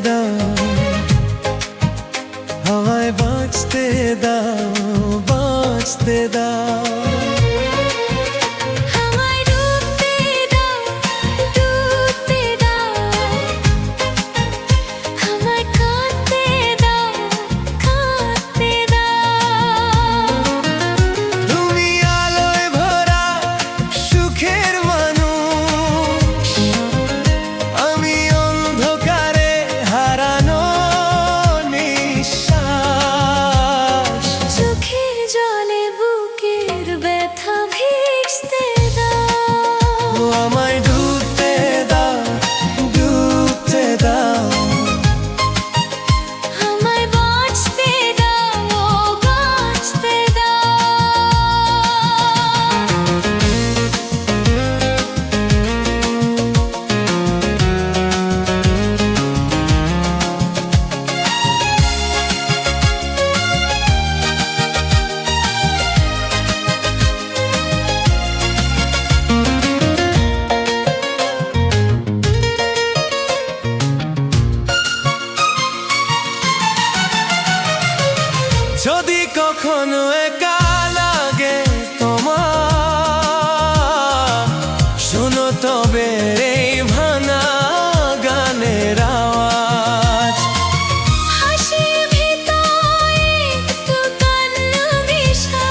দাও, আমায় বাঁচতে দাও, বাঁচতে দাও। যদি কখনো একা লাগে তোমার, শোনো তবে এই ভাঙা গানের আওয়াজ। হাসির ভিতরে একটু কান্না মিশা,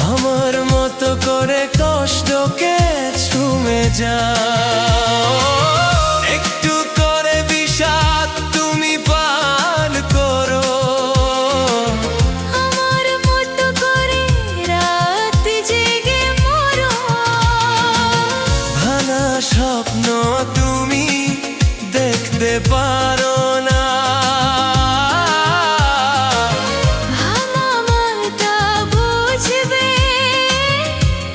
আমার মতো করে কষ্টকে ছুঁয়ে যাও। একটু করে বিষাদ তুমি পান করো, স্বপ্ন তুমি দেখতে পারো না। ভাঙা মনটা বুঝবে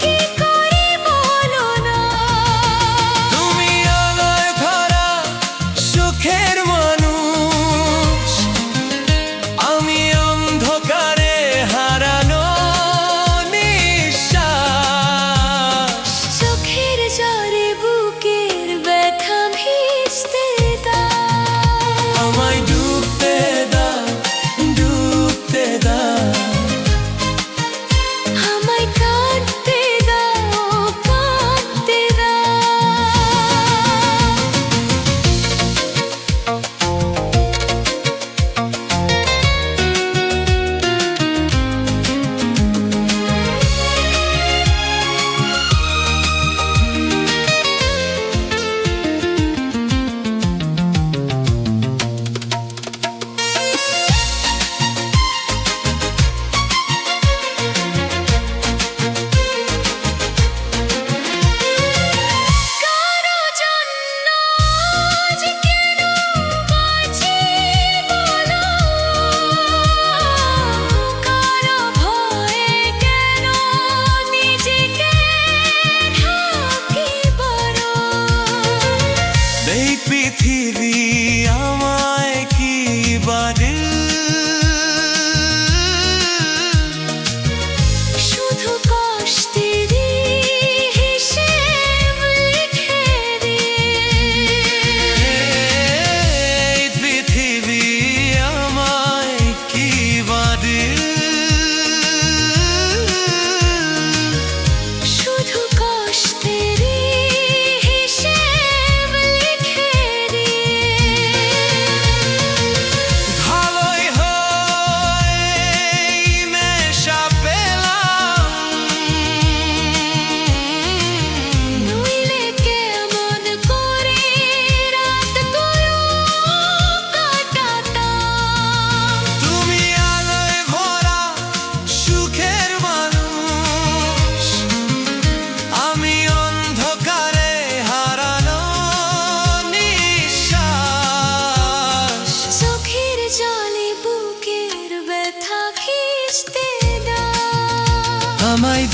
কি করে বলো না। তুমি আলোয় ভরা সুখের মানুষ, আমি অন্ধকারে হারানো নিঃশ্বাস। চোখের জলে বুকের ব্যথা ভিজতে দাও, আমায় ডুবতে দাও, ডুবতে দাও। আমায় কাঁদতে দাও, কাঁদতে দাও। এই পৃথিবী আমায় কি বারে, শুধু কষ্টেরই হিসেব লিখে দিয়ে। এই পৃথিবী আমায় কি বারে, শুধু কষ্টেরই হিসেব লিখে দিয়ে। ভালোই হয় নেশা পেলাম, নইলে কেমন করে রাতগুলো কাটাতাম। তুমি আলোয় ভরা সুখের মানুষ, আমি অন্ধকারে হারানো নিঃশ্বাস। চোখের জলে বুকের ব্যথা ভিজতে দাও, আমায়